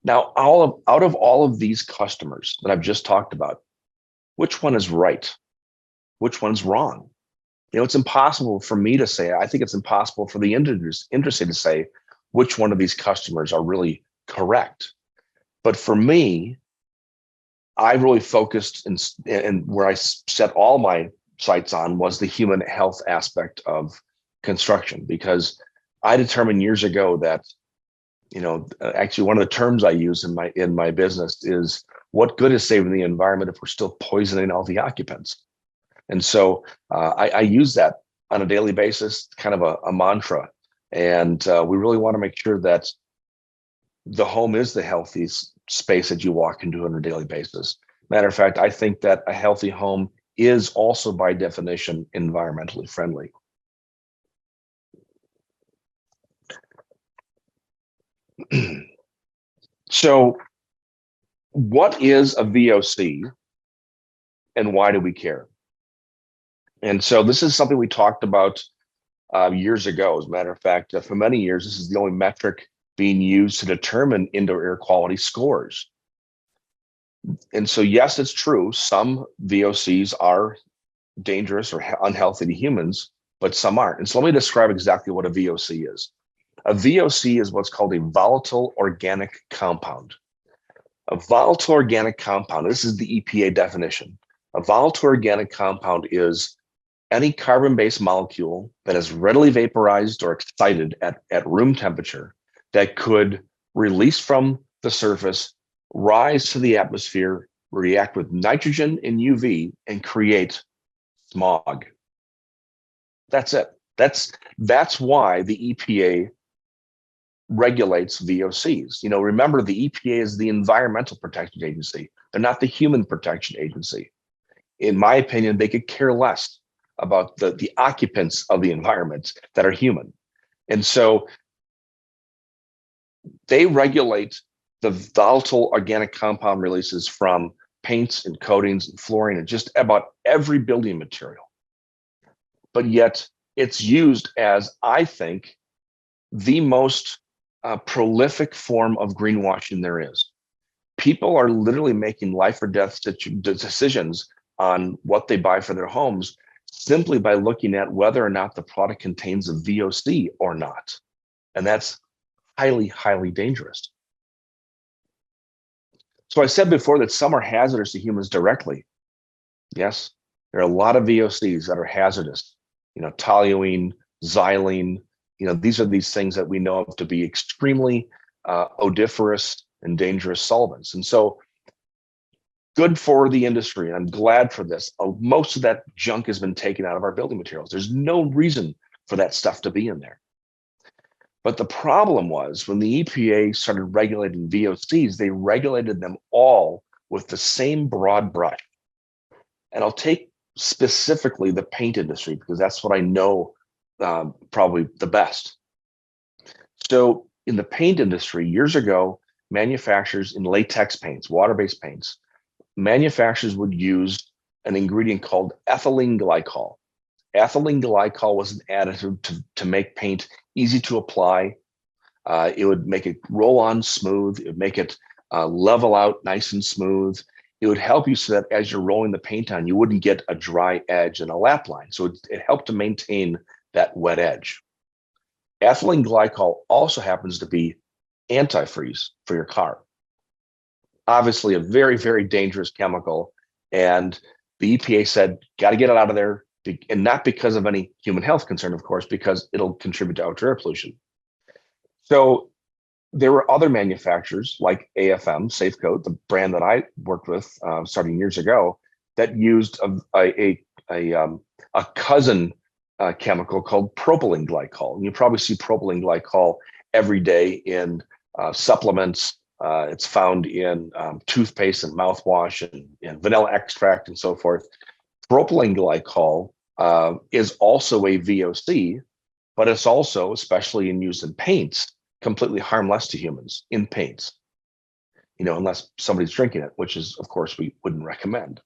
Now, out of all of these customers that I've just talked about, which one is right? Which one's wrong? It's impossible for me to say. I think it's impossible for the industry to say which one of these customers are really correct. But for me, I really focused and where I set all my sights on was the human health aspect of construction, because I determined years ago that, actually one of the terms I use in my business is, what good is saving the environment if we're still poisoning all the occupants? And so I use that on a daily basis, kind of a mantra. And we really want to make sure that the home is the healthiest space that you walk into on a daily basis. Matter of fact, I think that a healthy home is also by definition environmentally friendly. So what is a VOC and why do we care? And so this is something we talked about years ago. As a matter of fact, for many years, this is the only metric being used to determine indoor air quality scores. And so, yes, it's true. Some VOCs are dangerous or unhealthy to humans, but some aren't. And so let me describe exactly what a VOC is. A VOC is what's called a volatile organic compound. A volatile organic compound, this is the EPA definition. A volatile organic compound is any carbon-based molecule that is readily vaporized or excited at room temperature that could release from the surface, rise to the atmosphere, react with nitrogen and UV, and create smog. That's it. That's why the EPA regulates VOCs. Remember, the EPA is the Environmental Protection Agency. They're not the Human Protection Agency. In my opinion, they could care less about the occupants of the environment that are human. And so they regulate the volatile organic compound releases from paints and coatings and flooring and just about every building material. But yet it's used as, I think, the most prolific form of greenwashing there is. People are literally making life or death decisions on what they buy for their homes simply by looking at whether or not the product contains a VOC or not. And that's highly, highly dangerous. So I said before that some are hazardous to humans directly. Yes, there are a lot of VOCs that are hazardous. Toluene, xylene, these are these things that we know of to be extremely odoriferous and dangerous solvents. And so good for the industry. And I'm glad for this. Most of that junk has been taken out of our building materials. There's no reason for that stuff to be in there. But the problem was when the EPA started regulating VOCs, they regulated them all with the same broad brush. And I'll take specifically the paint industry because that's what I know probably the best. So in the paint industry, years ago, manufacturers in latex paints, water-based paints, manufacturers would use an ingredient called ethylene glycol. Ethylene glycol was an additive to make paint easy to apply. It would make it roll on smooth. It would make it level out nice and smooth. It would help you so that as you're rolling the paint on, you wouldn't get a dry edge and a lap line. So it helped to maintain that wet edge. Ethylene glycol also happens to be antifreeze for your car. Obviously a very, very dangerous chemical. And the EPA said, got to get it out of there. And not because of any human health concern, of course, because it'll contribute to outdoor air pollution. So there were other manufacturers like AFM, Safecoat, the brand that I worked with starting years ago, that used a cousin chemical called propylene glycol. And you probably see propylene glycol every day in supplements. It's found in toothpaste and mouthwash and vanilla extract and so forth. Propylene glycol is also a VOC, but it's also, especially in used in paints, completely harmless to humans in paints, unless somebody's drinking it, which is, of course, we wouldn't recommend.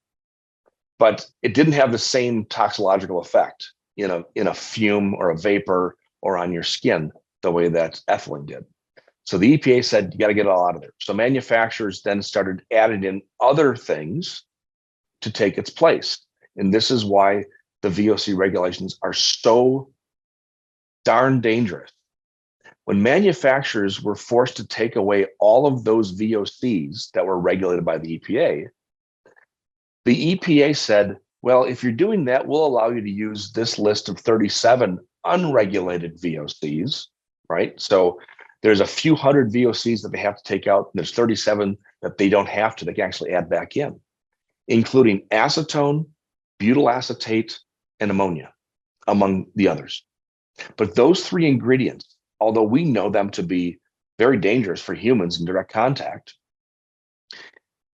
But it didn't have the same toxicological effect in a fume or a vapor or on your skin the way that ethylene did. So the EPA said, you got to get it all out of there. So manufacturers then started adding in other things to take its place. And this is why the VOC regulations are so darn dangerous. When manufacturers were forced to take away all of those VOCs that were regulated by the EPA said, well, if you're doing that, we'll allow you to use this list of 37 unregulated VOCs, right? So there's a few hundred VOCs that they have to take out. And there's 37 that they don't have to, they can actually add back in, including acetone, butyl acetate, and ammonia, among the others. But those three ingredients, although we know them to be very dangerous for humans in direct contact,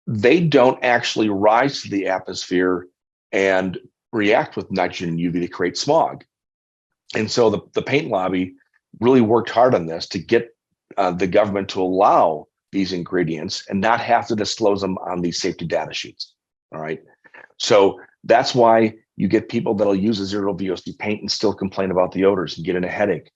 they don't actually rise to the atmosphere and react with nitrogen and UV to create smog. And so the paint lobby really worked hard on this to get the government to allow these ingredients and not have to disclose them on these safety data sheets. All right. So that's why you get people that'll use a zero VOC paint and still complain about the odors and get in a headache.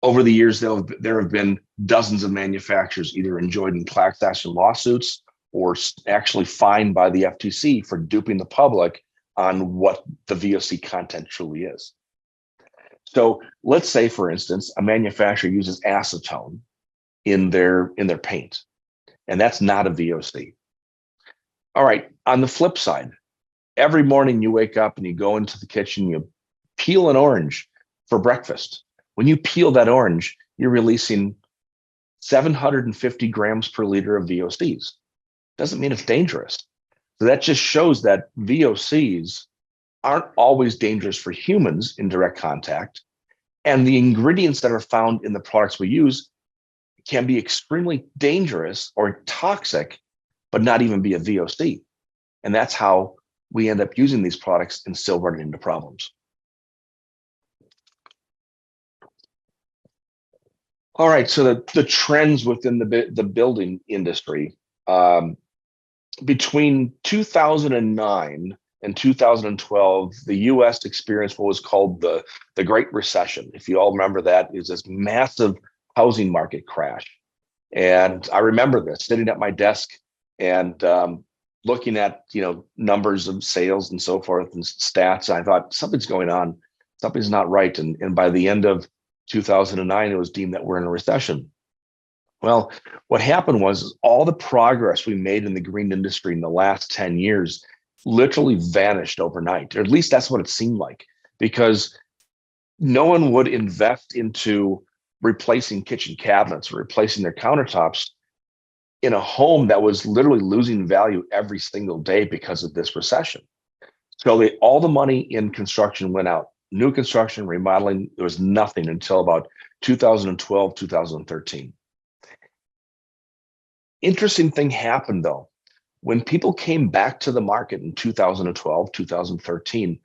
Over the years, there have been dozens of manufacturers either enjoyed in class action lawsuits or actually fined by the FTC for duping the public on what the VOC content truly is. So let's say, for instance, a manufacturer uses acetone in their paint, and that's not a VOC. All right, on the flip side, every morning you wake up and you go into the kitchen, you peel an orange for breakfast. When you peel that orange, you're releasing 750 grams per liter of VOCs. Doesn't mean it's dangerous. So that just shows that VOCs aren't always dangerous for humans in direct contact. And the ingredients that are found in the products we use can be extremely dangerous or toxic, but not even be a VOC. And that's how we end up using these products and still running into problems. All right, so the trends within the building industry, between 2009 and 2012, the U.S. experienced what was called the Great Recession. If you all remember that, it was this massive housing market crash. And I remember this, sitting at my desk and looking at numbers of sales and so forth and stats. I thought something's going on, something's not right. And by the end of 2009, it was deemed that we're in a recession. Well, what happened was all the progress we made in the green industry in the last 10 years literally vanished overnight, or at least that's what it seemed like, because no one would invest into replacing kitchen cabinets or replacing their countertops in a home that was literally losing value every single day because of this recession. So all the money in construction went out. New construction, remodeling, there was nothing until about 2012, 2013. Interesting thing happened though. When people came back to the market in 2012, 2013,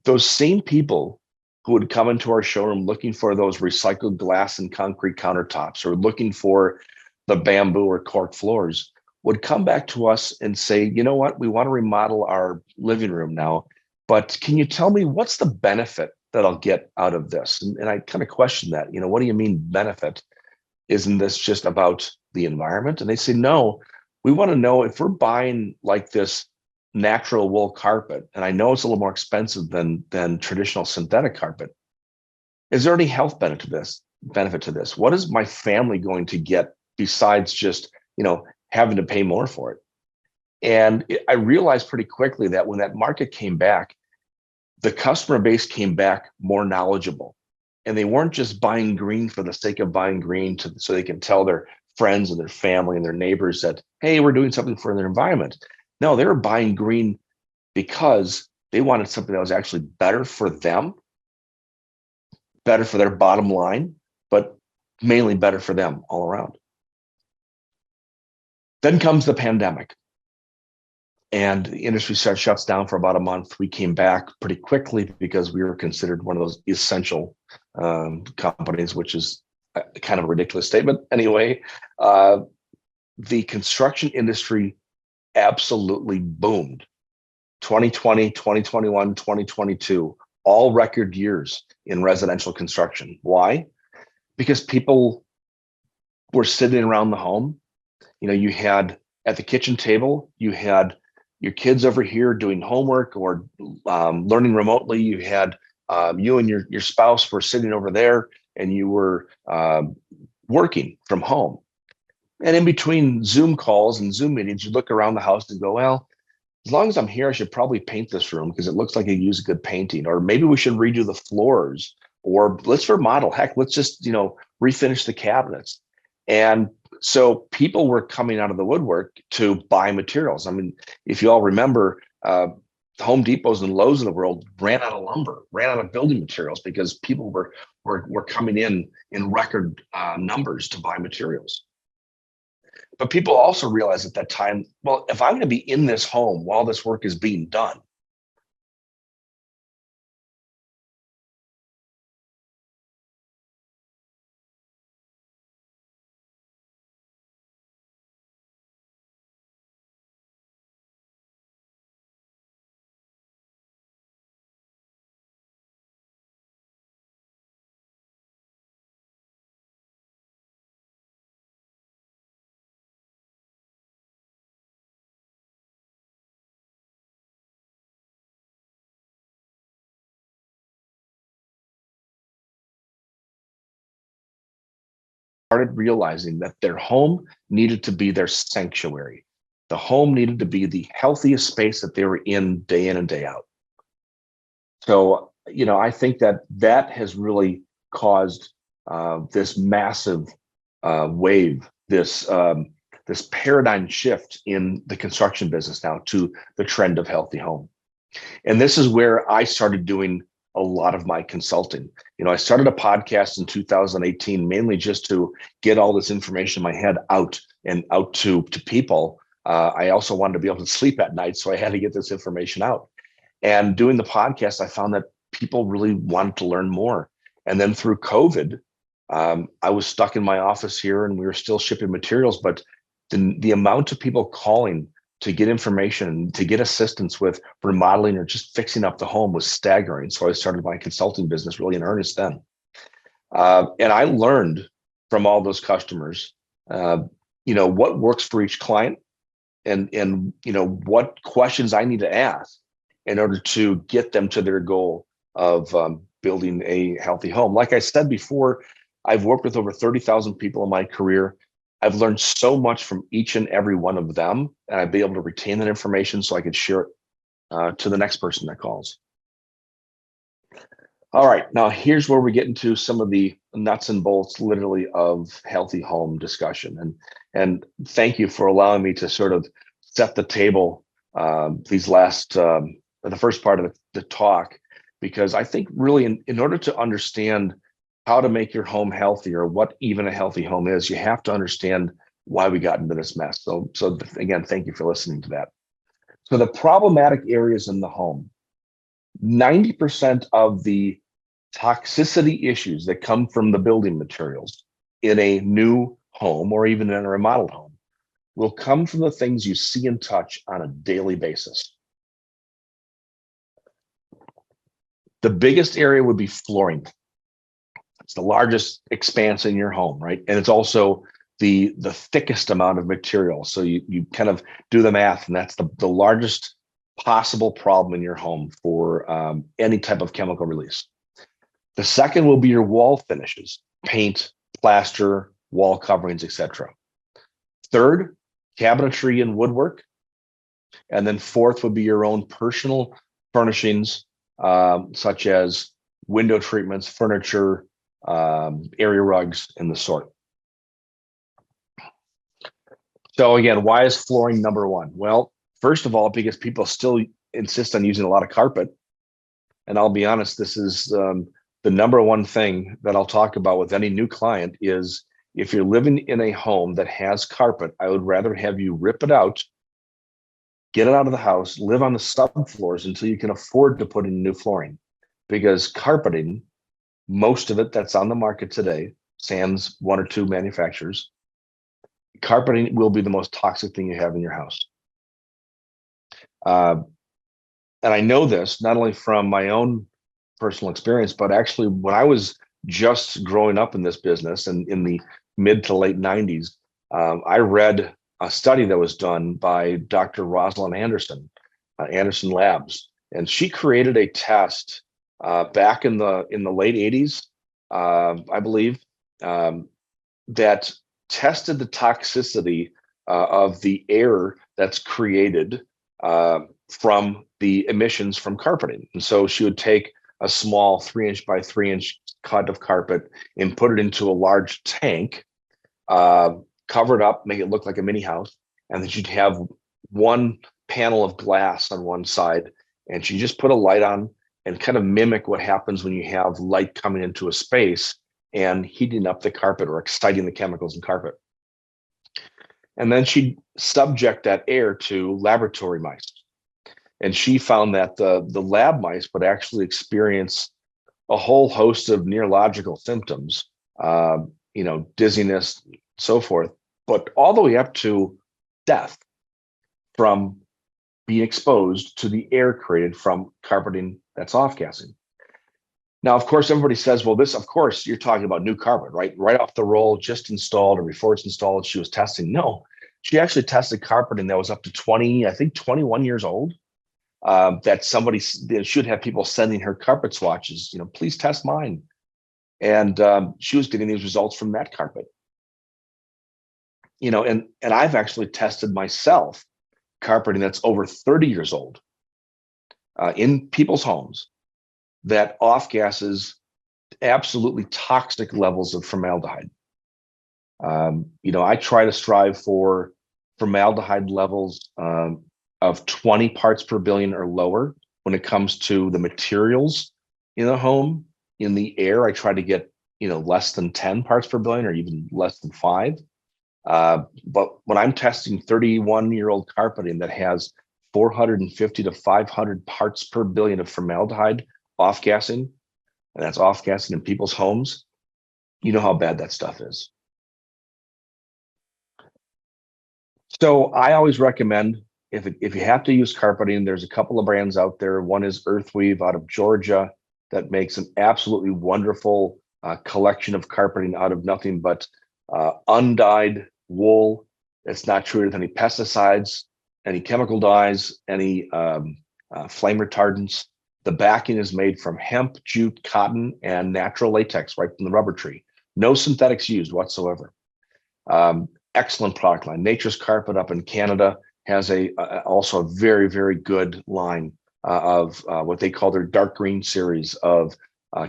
those same people who would come into our showroom looking for those recycled glass and concrete countertops or looking for the bamboo or cork floors would come back to us and say, you know what, we want to remodel our living room now, but can you tell me what's the benefit that I'll get out of this? And I kind of question that, what do you mean benefit? Isn't this just about the environment? And they say, no, we want to know if we're buying like this natural wool carpet, and I know it's a little more expensive than traditional synthetic carpet, is there any health benefit to this? What is my family going to get besides just, having to pay more for it? And I realized pretty quickly that when that market came back, the customer base came back more knowledgeable. And they weren't just buying green for the sake of buying green so they can tell their friends and their family and their neighbors that, hey, we're doing something for their environment. No, they were buying green because they wanted something that was actually better for them, better for their bottom line, but mainly better for them all around. Then comes the pandemic. And the industry shuts down for about a month. We came back pretty quickly because we were considered one of those essential companies, which is kind of a ridiculous statement. Anyway, the construction industry absolutely boomed. 2020, 2021, 2022, all record years in residential construction. Why? Because people were sitting around the home. You had at the kitchen table, you had your kids over here doing homework or learning remotely. You had you and your spouse were sitting over there, and you were working from home. And in between Zoom calls and Zoom meetings, you look around the house and go, well, as long as I'm here, I should probably paint this room because it looks like I use a good painting. Or maybe we should redo the floors, or let's remodel. Heck, let's just, refinish the cabinets. And so people were coming out of the woodwork to buy materials. I mean, if you all remember, Home Depots and Lowe's of the world ran out of lumber, ran out of building materials because people were coming in record numbers to buy materials. But people also realized at that time, well, if I'm going to be in this home while this work is being done, started realizing that their home needed to be their sanctuary. The home needed to be the healthiest space that they were in and day out. So, I think that has really caused this massive wave, this paradigm shift in the construction business now to the trend of healthy home. And this is where I started doing a lot of my consulting. I started a podcast in 2018, mainly just to get all this information in my head out to people. I also wanted to be able to sleep at night, so I had to get this information out. And doing the podcast, I found that people really wanted to learn more. And then through COVID, I was stuck in my office here, and we were still shipping materials, but the amount of people calling to get information, to get assistance with remodeling or just fixing up the home was staggering. So I started my consulting business really in earnest then. And I learned from all those customers, what works for each client and what questions I need to ask in order to get them to their goal of building a healthy home. Like I said before, I've worked with over 30,000 people in my career. I've learned so much from each and every one of them, and I'd be able to retain that information so I could share it to the next person that calls. All right, now here's where we get into some of the nuts and bolts, literally, of healthy home discussion. And thank you for allowing me to sort of set the table these last the first part of the talk, because I think really in order to understand how to make your home healthy or what even a healthy home is, you have to understand why we got into this mess. So again, thank you for listening to that. So the problematic areas in the home, 90% of the toxicity issues that come from the building materials in a new home or even in a remodeled home will come from the things you see and touch on a daily basis. The biggest area would be flooring. It's the largest expanse in your home, right? And it's also the thickest amount of material. So you kind of do the math, and that's the largest possible problem in your home for any type of chemical release. The second will be your wall finishes, paint, plaster, wall coverings, etc. Third, cabinetry and woodwork. And then fourth would be your own personal furnishings, such as window treatments, furniture, area rugs, and the sort. So again, why is flooring number one? Well, first of all, because people still insist on using a lot of carpet. And I'll be honest, this is the number one thing that I'll talk about with any new client is if you're living in a home that has carpet, I would rather have you rip it out, get it out of the house, live on the subfloors until you can afford to put in new flooring. Because carpeting, most of it that's on the market today, sans one or two manufacturers, carpeting will be the most toxic thing you have in your house. And I know this not only from my own personal experience, but actually when I was just growing up in this business and in the mid to late 90s, I read a study that was done by Dr. Rosalind Anderson, Anderson Labs, and she created a test back in the late 80s, I believe, that tested the toxicity of the air that's created from the emissions from carpeting. And so she would take a small 3-inch by 3-inch cut of carpet and put it into a large tank, cover it up, make it look like a mini house, and then she'd have one panel of glass on one side, and she just put a light on and kind of mimic what happens when you have light coming into a space and heating up the carpet or exciting the chemicals in carpet. And then she'd subject that air to laboratory mice. And she found that the lab mice would actually experience a whole host of neurological symptoms, dizziness, so forth, but all the way up to death from being exposed to the air created from carpeting that's off-gassing. Now, of course, everybody says, well, this, of course, you're talking about new carpet, right? Right off the roll, just installed, or before it's installed, she was testing. No, she actually tested carpeting that was up to 21 years old. That somebody should have people sending her carpet swatches, please test mine. And she was getting these results from that carpet. And I've actually tested myself carpeting that's over 30 years old in people's homes that off-gasses absolutely toxic levels of formaldehyde. I try to strive for formaldehyde levels of 20 parts per billion or lower when it comes to the materials in the home. In the air, I try to get less than 10 parts per billion or even less than 5. But when I'm testing 31-year-old carpeting that has 450 to 500 parts per billion of formaldehyde off-gassing, and that's off-gassing in people's homes, you know how bad that stuff is. So I always recommend, if you have to use carpeting, there's a couple of brands out there. One is Earthweave out of Georgia that makes an absolutely wonderful collection of carpeting out of nothing but undyed wool that's not treated with any pesticides, any chemical dyes, any flame retardants. The backing is made from hemp, jute, cotton, and natural latex right from the rubber tree. No synthetics used whatsoever. Excellent product line. Nature's Carpet up in Canada has also a very, very good line of what they call their dark green series of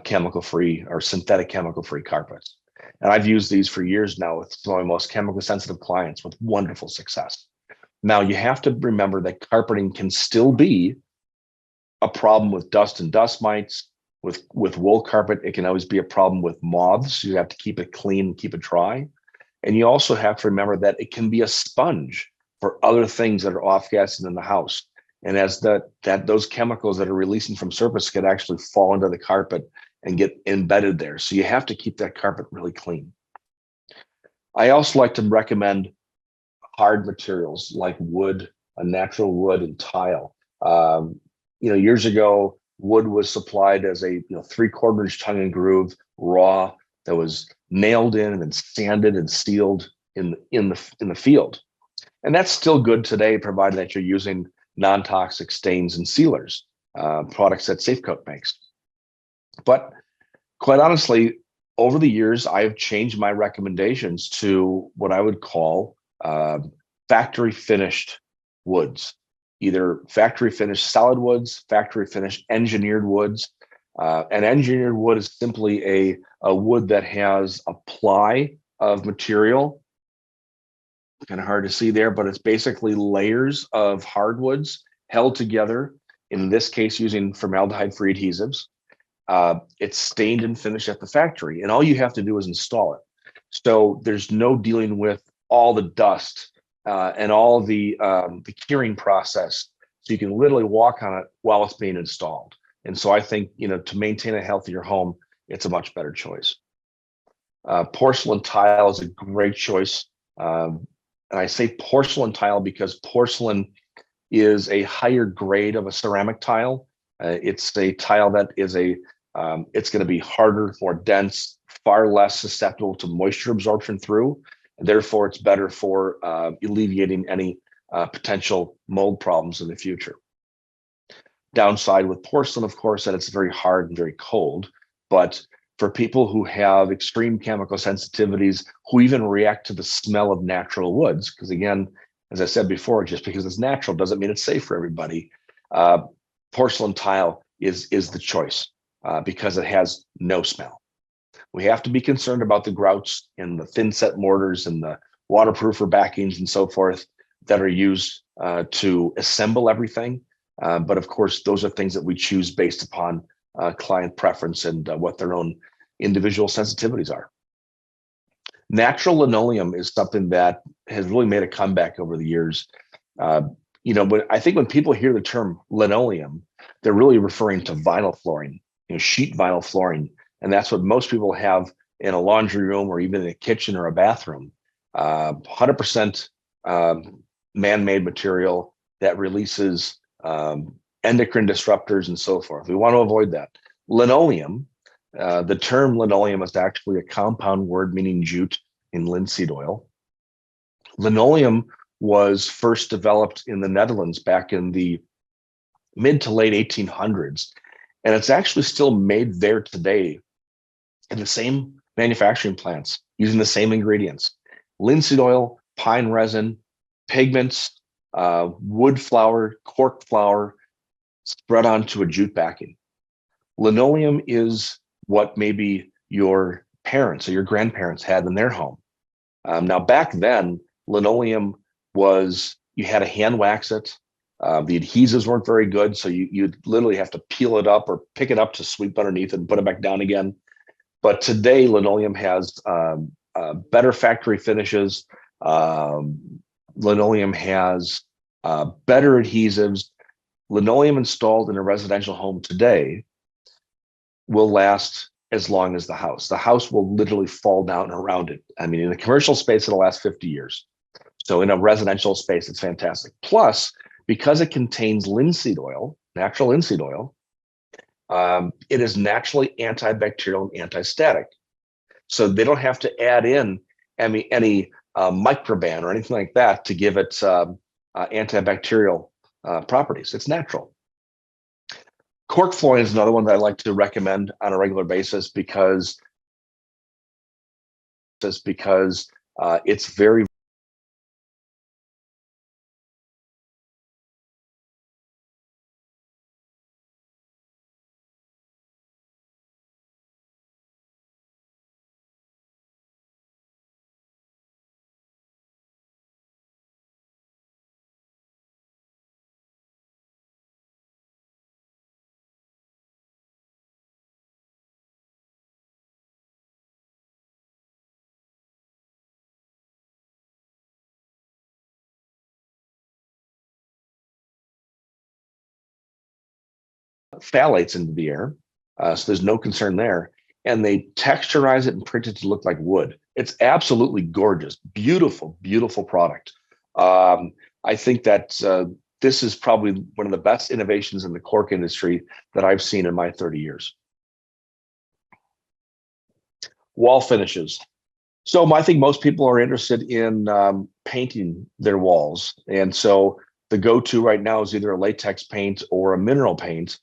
chemical-free or synthetic chemical-free carpets. And I've used these for years now with some of my most chemical sensitive clients with wonderful success. Now, you have to remember that carpeting can still be a problem with dust and dust mites. With wool carpet, it can always be a problem with moths. You have to keep it clean and keep it dry. And you also have to remember that it can be a sponge for other things that are off-gassing in the house. And as those chemicals that are releasing from surface can actually fall into the carpet and get embedded there. So you have to keep that carpet really clean. I also like to recommend hard materials like wood, a natural wood, and tile. Years ago, wood was supplied as a 3/4 inch tongue and groove raw that was nailed in and then sanded and sealed in the field. And that's still good today, provided that you're using non-toxic stains and sealers, products that Safecoat makes. But quite honestly, over the years, I've changed my recommendations to what I would call factory finished woods, either factory finished solid woods, factory finished engineered woods. And engineered wood is simply a wood that has a ply of material. Kind of hard to see there, but it's basically layers of hardwoods held together, in this case using formaldehyde-free adhesives. It's stained and finished at the factory, and all you have to do is install it. So there's no dealing with all the dust and all the curing process. So you can literally walk on it while it's being installed. And so I think, to maintain a healthier home, it's a much better choice. Porcelain tile is a great choice. And I say porcelain tile because porcelain is a higher grade of a ceramic tile. It's a tile that is a It's going to be harder, more dense, far less susceptible to moisture absorption through. And therefore, it's better for alleviating any potential mold problems in the future. Downside with porcelain, of course, that it's very hard and very cold. But for people who have extreme chemical sensitivities, who even react to the smell of natural woods, because again, as I said before, just because it's natural doesn't mean it's safe for everybody. Porcelain tile is the choice because it has no smell. We have to be concerned about the grouts and the thin set mortars and the waterproofer backings and so forth that are used to assemble everything. But of course, those are things that we choose based upon client preference and what their own individual sensitivities are. Natural linoleum is something that has really made a comeback over the years. But I think when people hear the term linoleum, they're really referring to vinyl flooring, sheet vinyl flooring. And that's what most people have in a laundry room or even in a kitchen or a bathroom. 100% man-made material that releases endocrine disruptors and so forth. We want to avoid that. Linoleum, the term linoleum is actually a compound word meaning jute in linseed oil. Linoleum was first developed in the Netherlands back in the mid to late 1800s. And it's actually still made there today in the same manufacturing plants using the same ingredients: linseed oil, pine resin, pigments, wood flour, cork flour, spread onto a jute backing. Linoleum is what maybe your parents or your grandparents had in their home. Now, back then, linoleum was, you had to hand wax it. The adhesives weren't very good, so you'd literally have to peel it up or pick it up to sweep underneath it and put it back down again. But today, linoleum has better factory finishes. Linoleum has better adhesives. Linoleum installed in a residential home today will last as long as the house. The house will literally fall down around it. I mean, in a commercial space, it'll last 50 years. So in a residential space, it's fantastic. Plus, because it contains linseed oil, natural linseed oil, it is naturally antibacterial and antistatic. So they don't have to add in any microban or anything like that to give it antibacterial properties. It's natural. Cork flooring is another one that I like to recommend on a regular basis because it's very phthalates into the air. So there's no concern there. And they texturize it and print it to look like wood. It's absolutely gorgeous, beautiful, beautiful product. I think that this is probably one of the best innovations in the cork industry that I've seen in my 30 years. Wall finishes. So I think most people are interested in painting their walls. And so the go-to right now is either a latex paint or a mineral paint.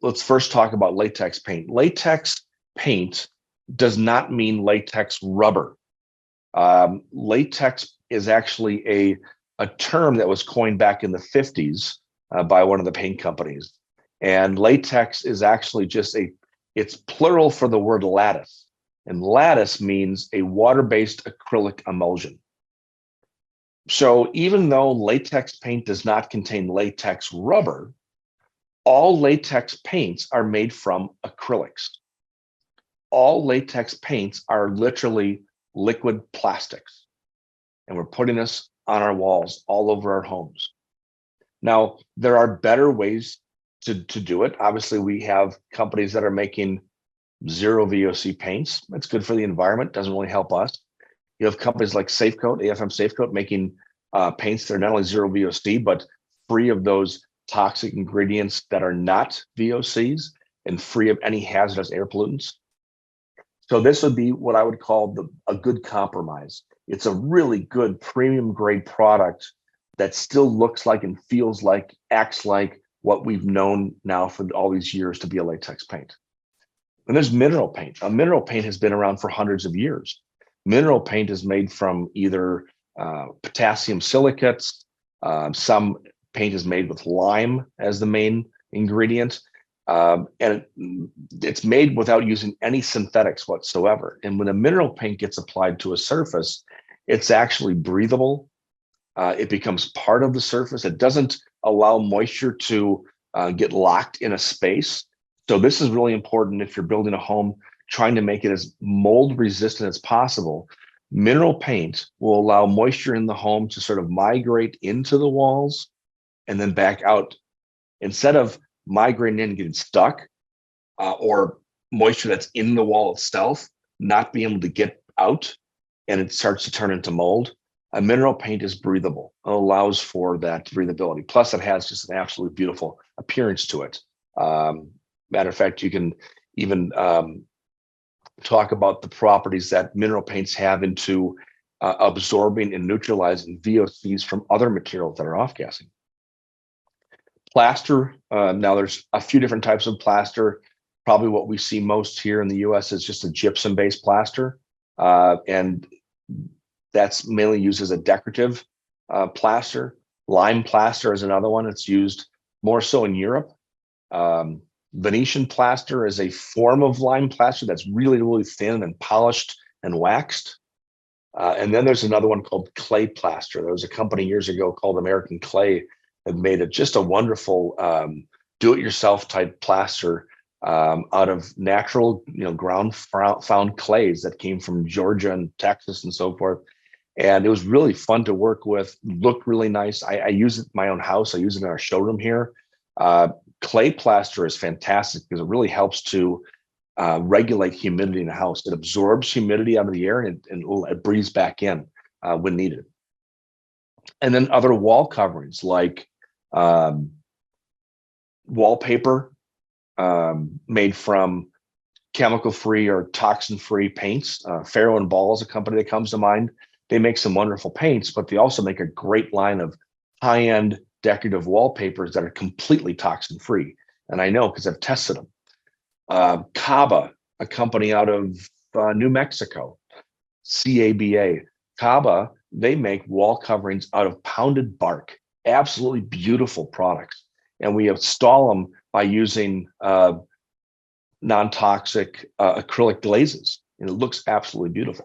Let's first talk about latex paint. Latex paint does not mean latex rubber. Latex is actually a term that was coined back in the 50s by one of the paint companies. And latex is actually just it's plural for the word lattice. And lattice means a water-based acrylic emulsion. So even though latex paint does not contain latex rubber, all latex paints are made from acrylics. All latex paints are literally liquid plastics. And we're putting this on our walls all over our homes. Now, there are better ways to do it. Obviously, we have companies that are making zero VOC paints. That's good for the environment, doesn't really help us. You have companies like Safecoat, AFM Safecoat, making paints that are not only zero VOC, but free of those toxic ingredients that are not VOCs. and free of any hazardous air pollutants. So this would be what I would call a good compromise. It's a really good premium grade product that still looks like and feels like, acts like what we've known now for all these years to be a latex paint. And there's mineral paint. A mineral paint has been around for hundreds of years. Mineral paint is made from either potassium silicates. Some paint is made with lime as the main ingredient. And it's made without using any synthetics whatsoever. And when a mineral paint gets applied to a surface, it's actually breathable. It becomes part of the surface. It doesn't allow moisture to get locked in a space. So this is really important if you're building a home, trying to make it as mold resistant as possible. Mineral paint will allow moisture in the home to sort of migrate into the walls and then back out. Instead of migrating in and getting stuck, or moisture that's in the wall itself not being able to get out and it starts to turn into mold, a mineral paint is breathable. It allows for that breathability. Plus, it has just an absolutely beautiful appearance to it. Matter of fact, you can even talk about the properties that mineral paints have into absorbing and neutralizing VOCs from other materials that are off-gassing. Plaster, now there's a few different types of plaster. Probably what we see most here in the US is just a gypsum-based plaster. And that's mainly used as a decorative plaster. Lime plaster is another one. It's used more so in Europe. Venetian plaster is a form of lime plaster that's really, really thin and polished and waxed. And then there's another one called clay plaster. There was a company years ago called American Clay that made it just a wonderful do-it-yourself type plaster out of natural, ground found clays that came from Georgia and Texas and so forth. And it was really fun to work with, looked really nice. I use it in my own house. I use it in our showroom here. Clay plaster is fantastic because it really helps to regulate humidity in the house. It absorbs humidity out of the air and it breathes back in when needed. And then other wall coverings like wallpaper made from chemical-free or toxin-free paints. Farrow and Ball is a company that comes to mind. They make some wonderful paints, but they also make a great line of high-end decorative wallpapers that are completely toxin-free. And I know because I've tested them. Caba, a company out of New Mexico, CABA. Caba, they make wall coverings out of pounded bark. Absolutely beautiful products. And we install them by using non-toxic acrylic glazes. And it looks absolutely beautiful.